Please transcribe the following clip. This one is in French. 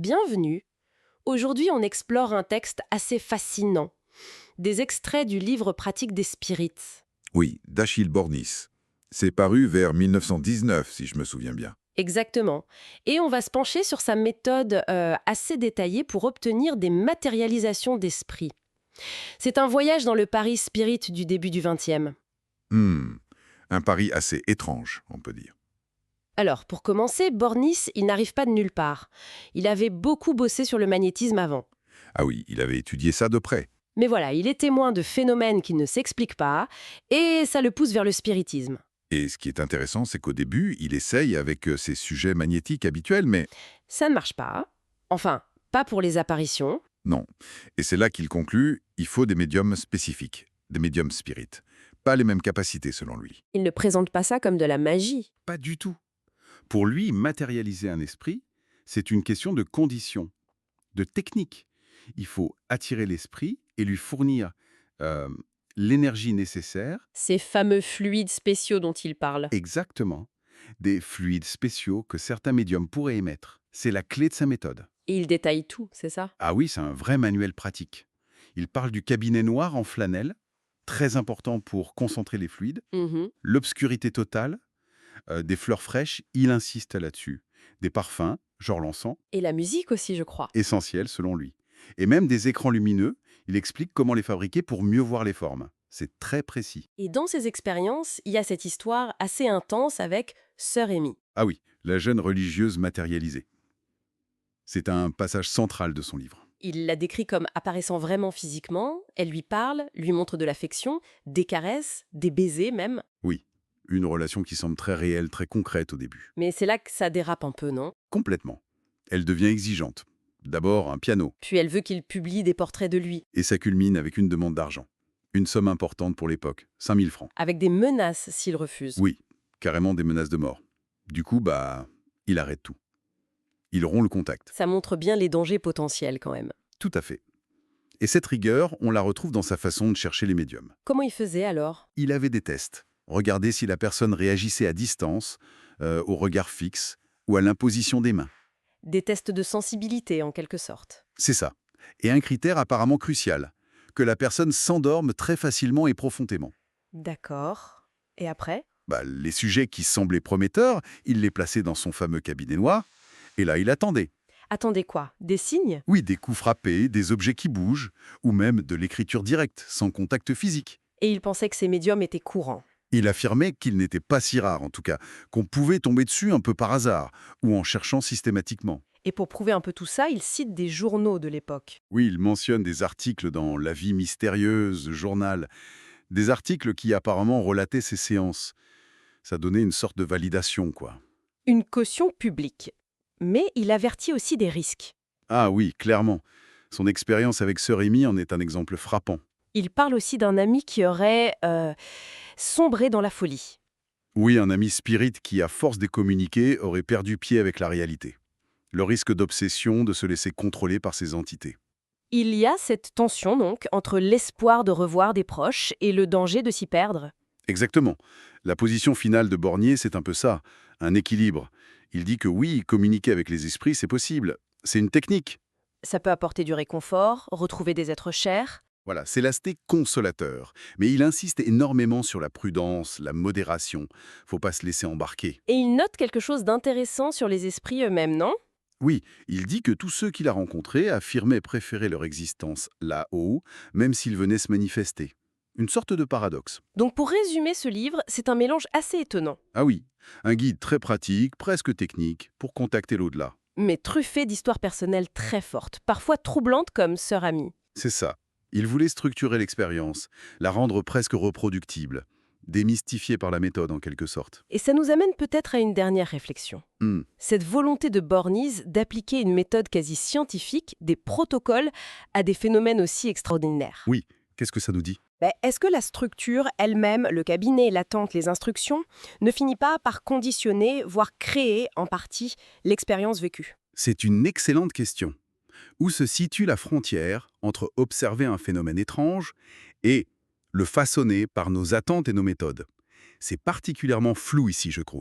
Bienvenue. Aujourd'hui, on explore un texte assez fascinant. Des extraits du livre pratique des spirites. Oui, d'Achille Bornis. C'est paru vers 1919, si je me souviens bien. Exactement. Et on va se pencher sur sa méthode assez détaillée pour obtenir des matérialisations d'esprit. C'est un voyage dans le Paris spirit du début du XXe. Hmm, un pari assez étrange, on peut dire. Alors, pour commencer, Bornis, il n'arrive pas de nulle part. Il avait beaucoup bossé sur le magnétisme avant. Ah oui, il avait étudié ça de près. Mais voilà, il est témoin de phénomènes qui ne s'expliquent pas, et ça le pousse vers le spiritisme. Et ce qui est intéressant, c'est qu'au début, il essaye avec ses sujets magnétiques habituels, mais Ça ne marche pas. Enfin, pas pour les apparitions. non. Et c'est là qu'il conclut, il faut des médiums spécifiques, des médiums spirites. Pas les mêmes capacités, selon lui. Il ne présente pas ça comme de la magie. Pas du tout. Pour lui, matérialiser un esprit, c'est une question de conditions, de technique. Il faut attirer l'esprit et lui fournir euh, l'énergie nécessaire, Ces fameux fluides spéciaux dont il parle. exactement, des fluides spéciaux que certains médiums pourraient émettre. C'est la clé de sa méthode. Et il détaille tout, c'est ça? Ah oui, c'est un vrai manuel pratique. Il parle du cabinet noir en flanelle, très important pour concentrer les fluides, Mhm. l'obscurité totale, des fleurs fraîches, il insiste là-dessus. Des parfums, genre l'encens, Et la musique aussi, je crois. essentiels selon lui. Et même des écrans lumineux, il explique comment les fabriquer pour mieux voir les formes. C'est très précis. Et dans ces expériences, il y a cette histoire assez intense avec Sœur Amy. Ah oui, la jeune religieuse matérialisée. C'est un passage central de son livre. Il la décrit comme apparaissant vraiment physiquement, elle lui parle, lui montre de l'affection, des caresses, des baisers même. Oui, une relation qui semble très réelle, très concrète au début. Mais c'est là que ça dérape un peu, non? Complètement. Elle devient exigeante. D'abord un piano, Puis elle veut qu'il publie des portraits de lui, et ça culmine avec une demande d'argent. Une somme importante pour l'époque, 5000 francs. avec des menaces s'il refuse. Oui, carrément des menaces de mort. Du coup, il arrête tout. Il rompt le contact. Ça montre bien les dangers potentiels quand même. Tout à fait. Et cette rigueur, on la retrouve dans sa façon de chercher les médiums. Comment il faisait alors? Il avait des tests. Regarder si la personne réagissait à distance, au regard fixe ou à l'imposition des mains. Des tests de sensibilité en quelque sorte. C'est ça. Et un critère apparemment crucial, que la personne s'endorme très facilement et profondément. D'accord. Et après? Les sujets qui semblaient prometteurs, il les plaçait dans son fameux cabinet noir, et là il attendait. Attendez quoi? Des signes? Oui, des coups frappés, des objets qui bougent, ou même de l'écriture directe, sans contact physique. Et il pensait que ces médiums étaient courants. Il affirmait qu'il n'était pas si rare, en tout cas, qu'on pouvait tomber dessus un peu par hasard, ou en cherchant systématiquement. Et pour prouver un peu tout ça, il cite des journaux de l'époque. Oui, il mentionne des articles dans La Vie mystérieuse, journal, des articles qui apparemment relataient ses séances. Ça donnait une sorte de validation, quoi. Une caution publique. Mais il avertit aussi des risques. Ah oui, clairement. Son expérience avec Sœur Amy en est un exemple frappant. Il parle aussi d'un ami qui aurait sombré dans la folie. Oui, un ami spirit qui, à force de communiquer, aurait perdu pied avec la réalité. Le risque d'obsession, de se laisser contrôler par ces entités. Il y a cette tension donc entre l'espoir de revoir des proches et le danger de s'y perdre. Exactement. La position finale de Bornier, c'est un peu ça, un équilibre. Il dit que oui, communiquer avec les esprits, c'est possible. C'est une technique. Ça peut apporter du réconfort, retrouver des êtres chers. Voilà, c'est l'aspect consolateur. Mais il insiste énormément sur la prudence, la modération. Faut pas se laisser embarquer. Et il note quelque chose d'intéressant sur les esprits eux-mêmes, non? Oui, il dit que tous ceux qu'il a rencontrés affirmaient préférer leur existence là-haut, même s'ils venaient se manifester. Une sorte de paradoxe. Donc pour résumer ce livre, c'est un mélange assez étonnant, Ah oui, un guide très pratique, presque technique, pour contacter l'au-delà. mais truffé d'histoires personnelles très fortes, parfois troublantes comme Sœur Amy. C'est ça. Il voulait structurer l'expérience, la rendre presque reproductible, démystifiée par la méthode en quelque sorte. Et ça nous amène peut-être à une dernière réflexion. Hmm. Cette volonté de Borgnine d'appliquer une méthode quasi scientifique, des protocoles, à des phénomènes aussi extraordinaires. Oui, qu'est-ce que ça nous dit? Est-ce que la structure elle-même, le cabinet, l'attente, les instructions, ne finit pas par conditionner, voire créer en partie l'expérience vécue? C'est une excellente question. Où se situe la frontière entre observer un phénomène étrange et le façonner par nos attentes et nos méthodes? C'est particulièrement flou ici, je trouve.